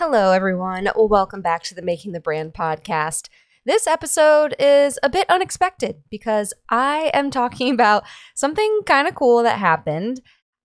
Hello, everyone. Welcome back to the Making the Brand podcast. This episode is a bit unexpected because I am talking about something kind of cool that happened.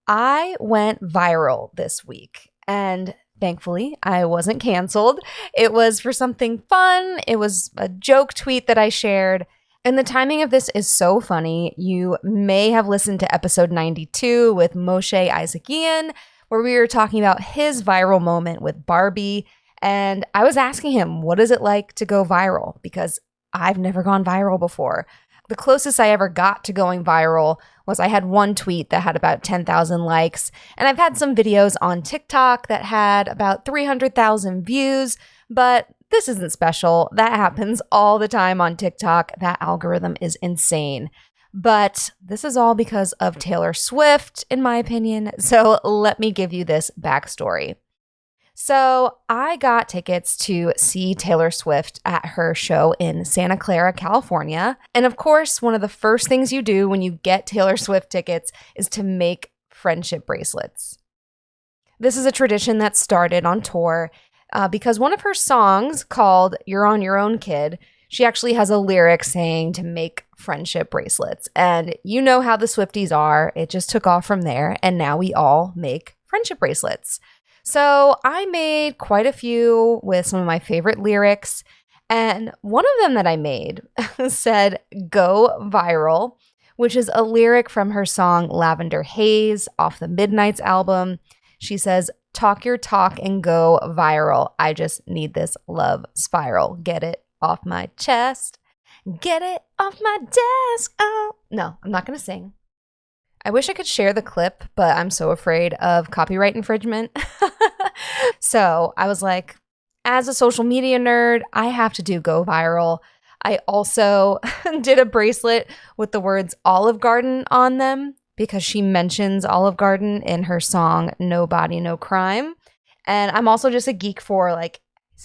I went viral this week, and thankfully, I wasn't canceled. It was for something fun. It was a joke tweet that I shared. And the timing of this is so funny. You may have listened to episode 92 with Moshe Isaacyan, where we were talking about his viral moment with Barbie. And I was asking him, what is it like to go viral? Because I've never gone viral before. The closest I ever got to going viral was I had one tweet that had about 10,000 likes. And I've had some videos on TikTok that had about 300,000 views, but this isn't special. That happens all the time on TikTok. That algorithm is insane. But this is all because of Taylor Swift, in my opinion. So let me give you this backstory. So I got tickets to see Taylor Swift at her show in Santa Clara, California. And of course, one of the first things you do when you get Taylor Swift tickets is to make friendship bracelets. This is a tradition that started on tour because one of her songs called You're on Your Own, Kid, she actually has a lyric saying to make friendship bracelets. And you know how the Swifties are. It just took off from there. And now we all make friendship bracelets. So I made quite a few with some of my favorite lyrics. And one of them that I made said, "Go viral," which is a lyric from her song Lavender Haze off the Midnights album. She says, "Talk your talk and go viral. I just need this love spiral. Get it off my chest. Get it off my desk." Oh, no, I'm not going to sing. I wish I could share the clip, but I'm so afraid of copyright infringement. So I was like, as a social media nerd, I have to do go viral. I also did a bracelet with the words Olive Garden on them because she mentions Olive Garden in her song No Body, No Crime. And I'm also just a geek for like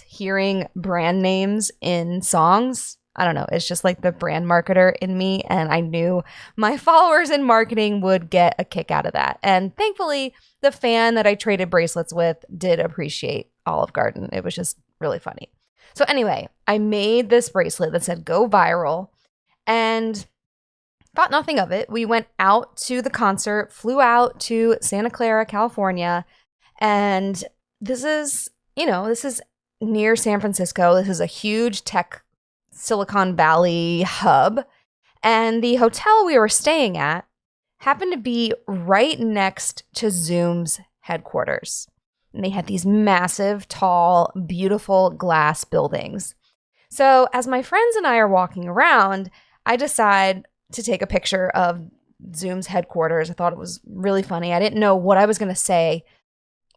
hearing brand names in songs. I don't know. It's just like the brand marketer in me. And I knew my followers in marketing would get a kick out of that. And thankfully, the fan that I traded bracelets with did appreciate Olive Garden. It was just really funny. So anyway, I made this bracelet that said go viral and thought nothing of it. We went out to the concert, flew out to Santa Clara, California. And this is near San Francisco. This is a huge tech Silicon Valley hub. And the hotel we were staying at happened to be right next to Zoom's headquarters. And they had these massive, tall, beautiful glass buildings. So as my friends and I are walking around, I decide to take a picture of Zoom's headquarters. I thought it was really funny. I didn't know what I was going to say,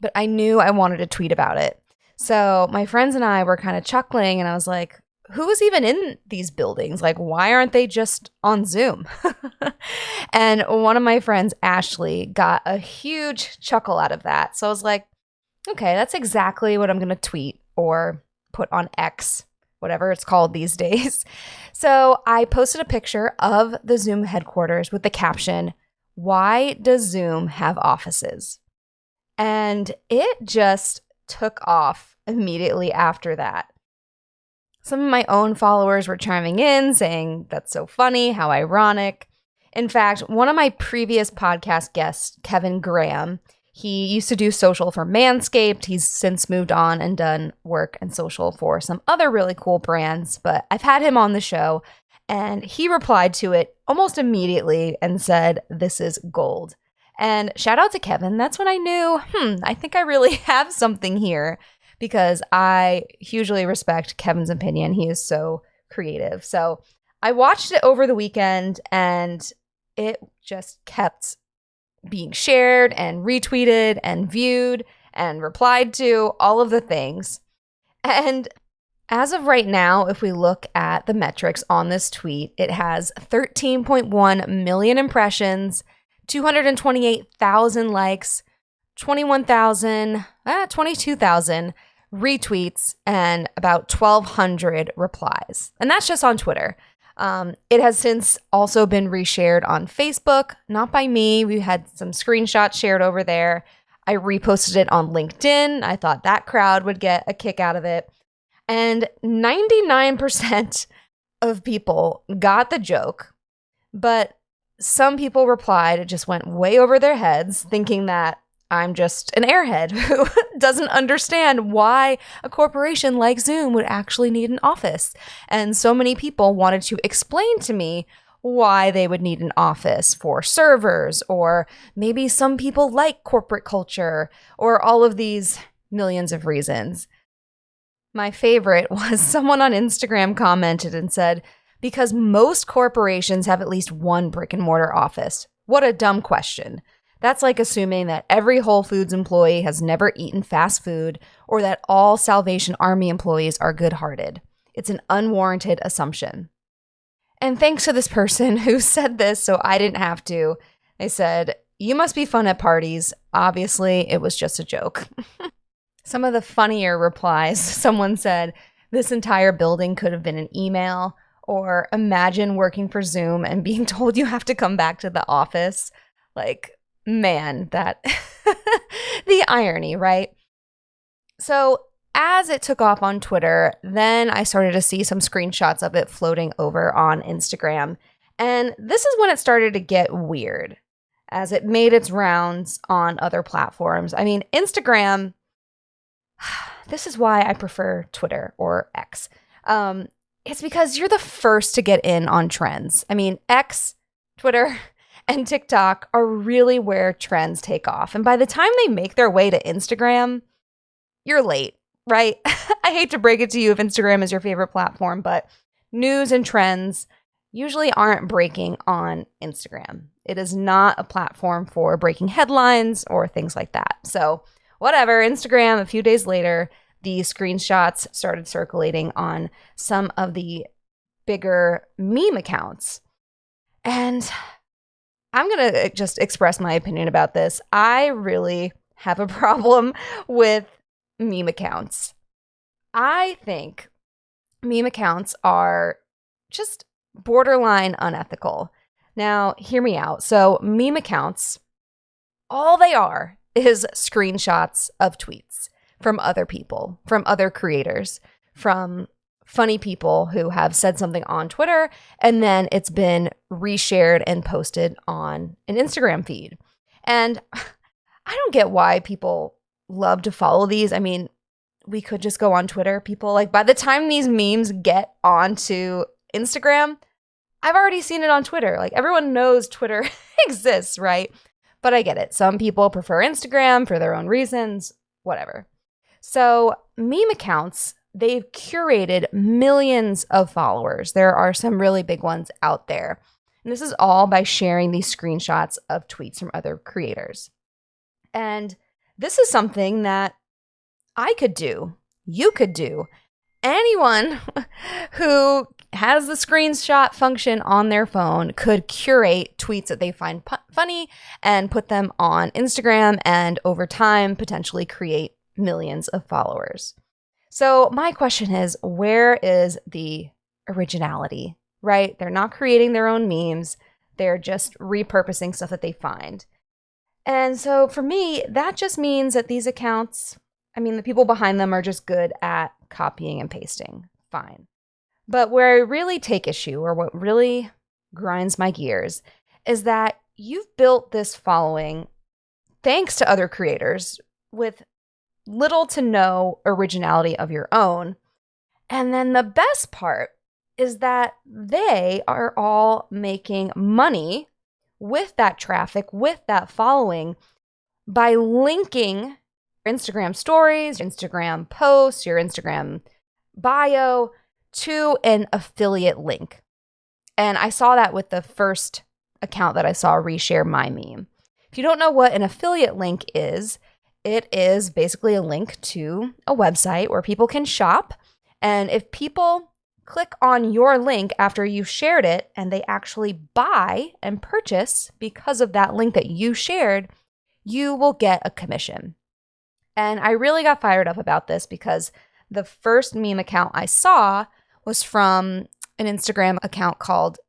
but I knew I wanted to tweet about it. So my friends and I were kind of chuckling, and I was like, who is even in these buildings? Like, why aren't they just on Zoom? And one of my friends, Ashley, got a huge chuckle out of that. So I was like, okay, that's exactly what I'm going to tweet or put on X, whatever it's called these days. So I posted a picture of the Zoom headquarters with the caption, "Why does Zoom have offices?" And it just took off immediately after that. Some of my own followers were chiming in saying, "That's so funny, how ironic." In fact, one of my previous podcast guests, Kevin Graham, he used to do social for Manscaped. He's since moved on and done work and social for some other really cool brands, but I've had him on the show, and he replied to it almost immediately and said, "This is gold." And shout out to Kevin. That's when I knew, I think I really have something here, because I hugely respect Kevin's opinion. He is so creative. So I watched it over the weekend, and it just kept being shared and retweeted and viewed and replied to, all of the things. And as of right now, if we look at the metrics on this tweet, it has 13.1 million impressions, 228,000 likes, 22,000 retweets, and about 1,200 replies. And that's just on Twitter. It has since also been reshared on Facebook, not by me. We had some screenshots shared over there. I reposted it on LinkedIn. I thought that crowd would get a kick out of it. And 99% of people got the joke, but some people replied, it just went way over their heads, thinking that I'm just an airhead who doesn't understand why a corporation like Zoom would actually need an office. And so many people wanted to explain to me why they would need an office for servers, or maybe some people like corporate culture, or all of these millions of reasons. My favorite was someone on Instagram commented and said, because most corporations have at least one brick and mortar office. What a dumb question. That's like assuming that every Whole Foods employee has never eaten fast food, or that all Salvation Army employees are good-hearted. It's an unwarranted assumption. And thanks to this person who said this so I didn't have to, they said, you must be fun at parties. Obviously, it was just a joke. Some of the funnier replies, someone said, this entire building could have been an email, or imagine working for Zoom and being told you have to come back to the office. Like, man, that the irony, right? So as it took off on Twitter, then I started to see some screenshots of it floating over on Instagram. And this is when it started to get weird, as it made its rounds on other platforms. I mean, Instagram, this is why I prefer Twitter or X. It's because you're the first to get in on trends. I mean, X, Twitter, and TikTok are really where trends take off. And by the time they make their way to Instagram, you're late, right? I hate to break it to you if Instagram is your favorite platform, but news and trends usually aren't breaking on Instagram. It is not a platform for breaking headlines or things like that. So whatever, Instagram, a few days later, the screenshots started circulating on some of the bigger meme accounts. And I'm going to just express my opinion about this. I really have a problem with meme accounts. I think meme accounts are just borderline unethical. Now, hear me out. So meme accounts, all they are is screenshots of tweets from other people, from other creators, from funny people who have said something on Twitter, and then it's been reshared and posted on an Instagram feed. And I don't get why people love to follow these. I mean, we could just go on Twitter. People, like, by the time these memes get onto Instagram, I've already seen it on Twitter. Like, everyone knows Twitter exists, right? But I get it. Some people prefer Instagram for their own reasons, whatever. So meme accounts, they've curated millions of followers. There are some really big ones out there. And this is all by sharing these screenshots of tweets from other creators. And this is something that I could do. You could do. Anyone who has the screenshot function on their phone could curate tweets that they find funny and put them on Instagram, and over time potentially create millions of followers. So my question is, where is the originality, right? They're not creating their own memes. They're just repurposing stuff that they find. And so for me, that just means that these accounts, I mean, the people behind them are just good at copying and pasting. Fine. But where I really take issue, or what really grinds my gears, is that you've built this following thanks to other creators with little to no originality of your own. And then the best part is that they are all making money with that traffic, with that following, by linking Instagram stories, Instagram posts, your Instagram bio to an affiliate link. And I saw that with the first account that I saw reshare my meme. If you don't know what an affiliate link is, it is basically a link to a website where people can shop. And if people click on your link after you shared it and they actually buy and purchase because of that link that you shared, you will get a commission. And I really got fired up about this because the first meme account I saw was from an Instagram account called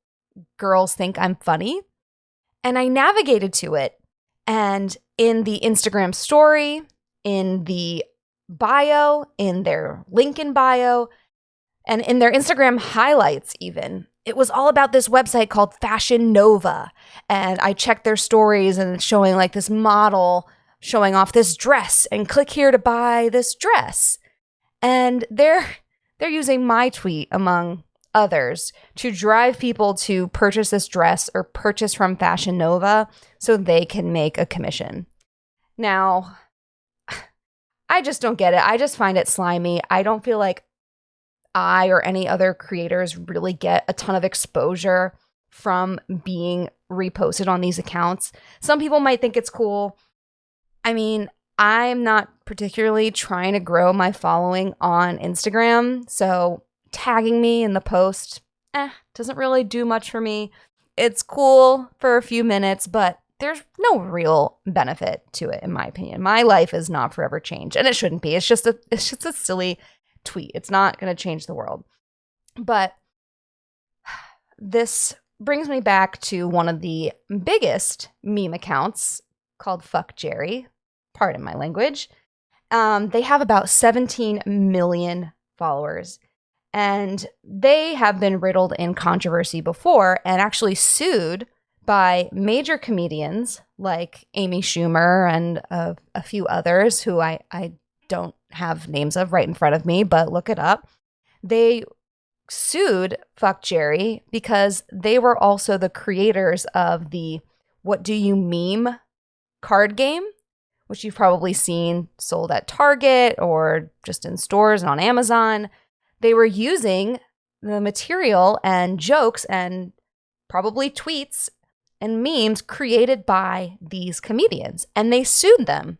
Girls Think I'm Funny. And I navigated to it, and in the Instagram story, in the bio, in their LinkedIn bio, and in their Instagram highlights even. It was all about this website called Fashion Nova. And I checked their stories and it's showing like this model showing off this dress and click here to buy this dress. And they're using my tweet among others to drive people to purchase this dress or purchase from Fashion Nova so they can make a commission. Now, I just don't get it. I just find it slimy. I don't feel like I or any other creators really get a ton of exposure from being reposted on these accounts. Some people might think it's cool. I mean, I'm not particularly trying to grow my following on Instagram, so tagging me in the post doesn't really do much for me. It's cool for a few minutes, but there's no real benefit to it, in my opinion. My life is not forever changed, and it shouldn't be. It's just a silly tweet. It's not going to change the world. But this brings me back to one of the biggest meme accounts called Fuck Jerry. Pardon my language. They have about 17 million followers. And they have been riddled in controversy before and actually sued by major comedians like Amy Schumer and a few others who I don't have names of right in front of me, but look it up. They sued Fuck Jerry because they were also the creators of the What Do You Meme card game, which you've probably seen sold at Target or just in stores and on Amazon. They were using the material and jokes and probably tweets and memes created by these comedians, and they sued them.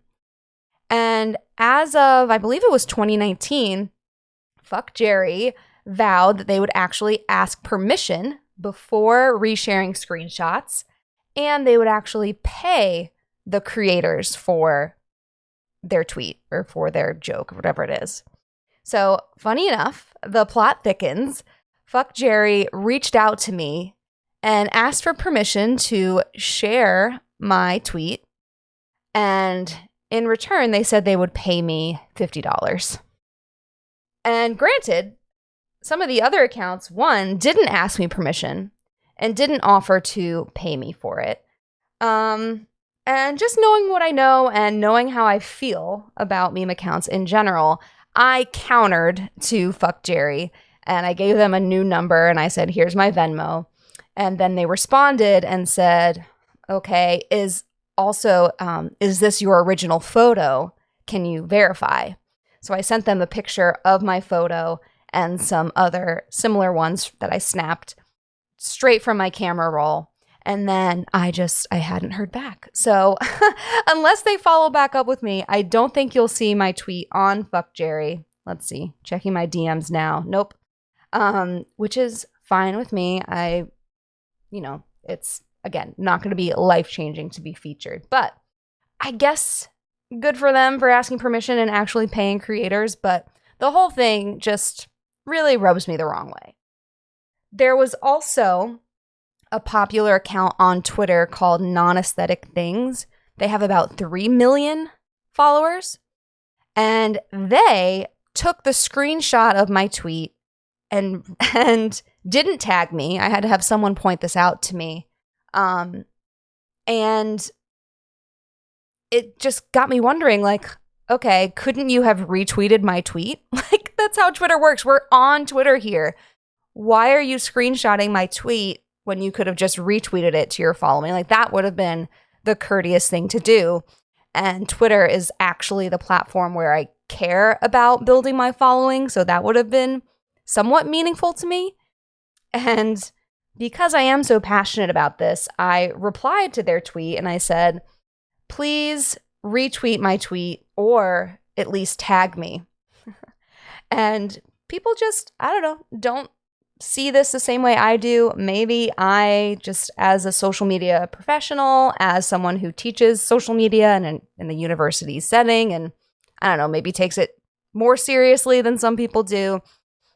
And as of, I believe it was 2019, Fuck Jerry vowed that they would actually ask permission before resharing screenshots, and they would actually pay the creators for their tweet or for their joke or whatever it is. So, funny enough, the plot thickens. Fuck Jerry reached out to me and asked for permission to share my tweet. And in return, they said they would pay me $50. And granted, some of the other accounts, one, didn't ask me permission and didn't offer to pay me for it. And just knowing what I know and knowing how I feel about meme accounts in general, I countered to Fuck Jerry and I gave them a new number and I said, here's my Venmo. And then they responded and said, okay, is this your original photo? Can you verify? So I sent them a picture of my photo and some other similar ones that I snapped straight from my camera roll. And then I hadn't heard back. So unless they follow back up with me, I don't think you'll see my tweet on Fuck Jerry. Let's see, checking my DMs now. Nope. Which is fine with me. It's, again, not going to be life-changing to be featured. But I guess good for them for asking permission and actually paying creators. But the whole thing just really rubs me the wrong way. There was also a popular account on Twitter called Non-Aesthetic Things. They have about 3 million followers. And they took the screenshot of my tweet and didn't tag me. I had to have someone point this out to me. And it just got me wondering, like, okay, couldn't you have retweeted my tweet? Like, that's how Twitter works. We're on Twitter here. Why are you screenshotting my tweet when you could have just retweeted it to your following? Like, that would have been the courteous thing to do. And Twitter is actually the platform where I care about building my following. So that would have been somewhat meaningful to me. And because I am so passionate about this, I replied to their tweet and I said, please retweet my tweet or at least tag me. And people just, I don't know, don't see this the same way I do. Maybe I just, as a social media professional, as someone who teaches social media and in the university setting, and I don't know, maybe takes it more seriously than some people do.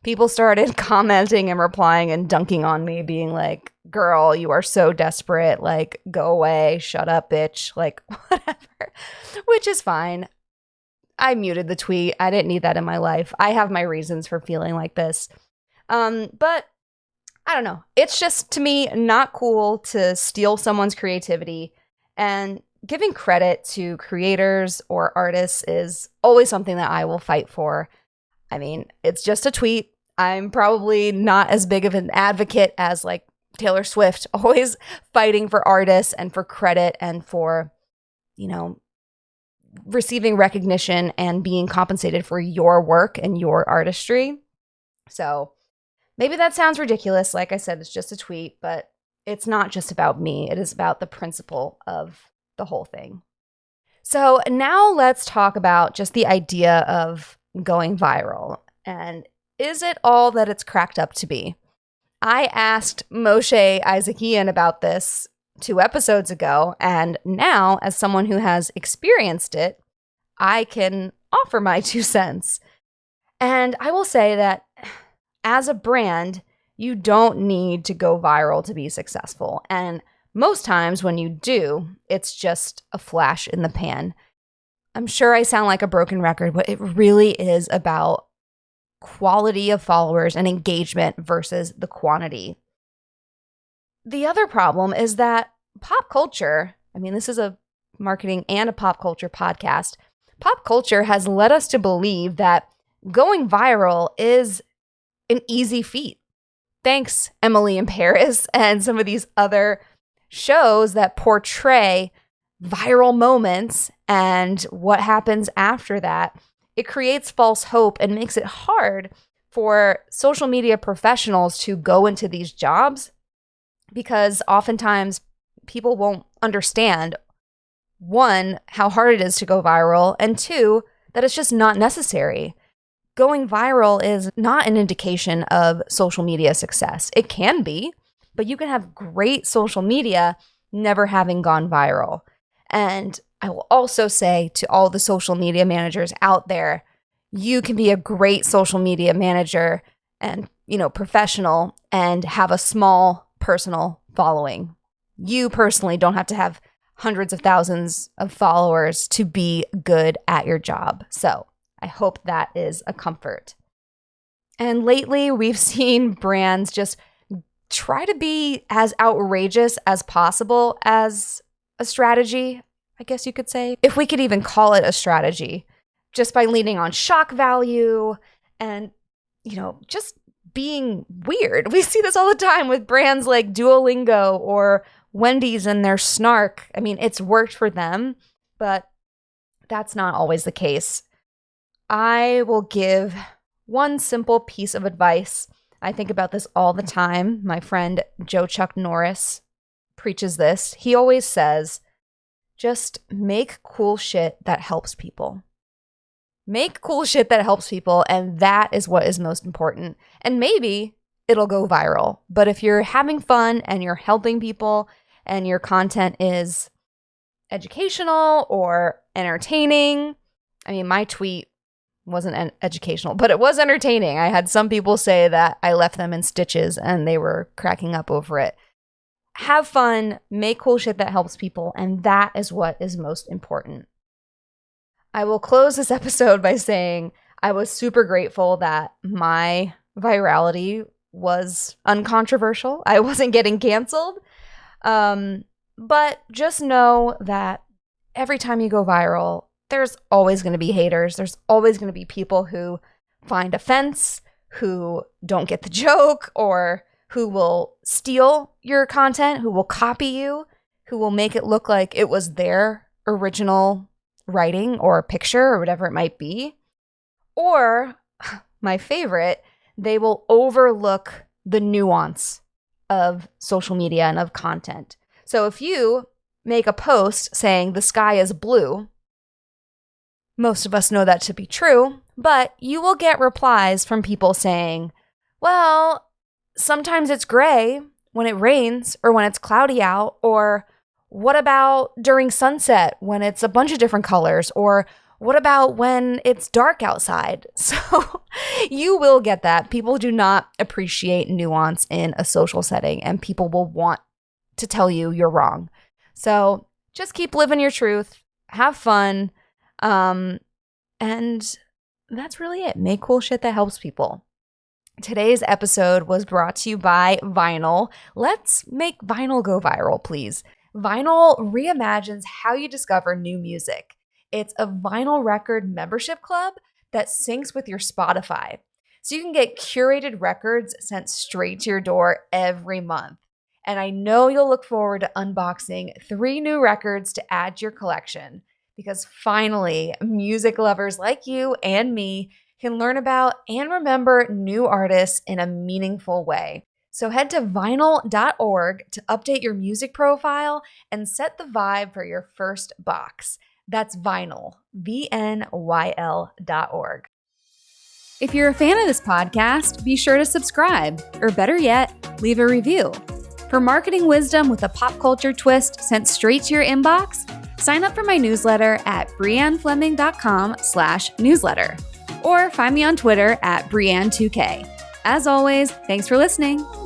people started commenting and replying and dunking on me, being like, girl, you are so desperate. Like, go away. Shut up, bitch. Like, whatever, which is fine. I muted the tweet. I didn't need that in my life. I have my reasons for feeling like this. But I don't know. It's just, to me, not cool to steal someone's creativity, and giving credit to creators or artists is always something that I will fight for. I mean, it's just a tweet. I'm probably not as big of an advocate as like Taylor Swift, always fighting for artists and for credit and for, you know, receiving recognition and being compensated for your work and your artistry. So maybe that sounds ridiculous. Like I said, it's just a tweet, but it's not just about me. It is about the principle of the whole thing. So now let's talk about just the idea of going viral. And is it all that it's cracked up to be? I asked Moshe Isaacian about this 2 episodes ago, and now, as someone who has experienced it, I can offer my 2 cents. And I will say that as a brand, you don't need to go viral to be successful. And most times when you do, it's just a flash in the pan. I'm sure I sound like a broken record, but it really is about quality of followers and engagement versus the quantity. The other problem is that pop culture, I mean, this is a marketing and a pop culture podcast. Pop culture has led us to believe that going viral is an easy feat. Thanks, Emily in Paris and some of these other shows that portray viral moments and what happens after that. It creates false hope and makes it hard for social media professionals to go into these jobs, because oftentimes people won't understand, 1, how hard it is to go viral, and 2, that it's just not necessary. Going viral is not an indication of social media success. It can be, but you can have great social media never having gone viral. And I will also say to all the social media managers out there, you can be a great social media manager and, professional and have a small personal following. You personally don't have to have hundreds of thousands of followers to be good at your job. So I hope that is a comfort. And lately, we've seen brands just try to be as outrageous as possible as a strategy, I guess you could say, if we could even call it a strategy, just by leaning on shock value and, just being weird. We see this all the time with brands like Duolingo or Wendy's and their snark. I mean, it's worked for them, but that's not always the case. I will give one simple piece of advice. I think about this all the time. My friend Joe Chuck Norris preaches this. He always says, just make cool shit that helps people. Make cool shit that helps people, and that is what is most important. And maybe it'll go viral. But if you're having fun and you're helping people and your content is educational or entertaining, I mean, my tweet wasn't educational, but it was entertaining. I had some people say that I left them in stitches and they were cracking up over it. Have fun, make cool shit that helps people, and that is what is most important. I will close this episode by saying I was super grateful that my virality was uncontroversial. I wasn't getting canceled. But just know that every time you go viral, there's always going to be haters. There's always going to be people who find offense, who don't get the joke, or who will steal your content, who will copy you, who will make it look like it was their original writing or picture or whatever it might be. Or, my favorite, they will overlook the nuance of social media and of content. So if you make a post saying the sky is blue, most of us know that to be true, but you will get replies from people saying, well, sometimes it's gray when it rains or when it's cloudy out, or what about during sunset when it's a bunch of different colors, or What about when it's dark outside? So you will get that. People do not appreciate nuance in a social setting, and people will want to tell you you're wrong. So just keep living your truth, have fun, and that's really it. Make cool shit that helps people. Today's episode was brought to you by Vinyl. Let's make vinyl go viral, please. Vinyl reimagines how you discover new music. It's a vinyl record membership club that syncs with your Spotify. So you can get curated records sent straight to your door every month. And I know you'll look forward to unboxing 3 new records to add to your collection, because finally, music lovers like you and me can learn about and remember new artists in a meaningful way. So head to vinyl.org to update your music profile and set the vibe for your first box. That's Vinyl, VNYL.org. If you're a fan of this podcast, be sure to subscribe, or better yet, leave a review. For marketing wisdom with a pop culture twist sent straight to your inbox, sign up for my newsletter at briannefleming.com/newsletter, or find me on Twitter at Brianne2K. As always, thanks for listening.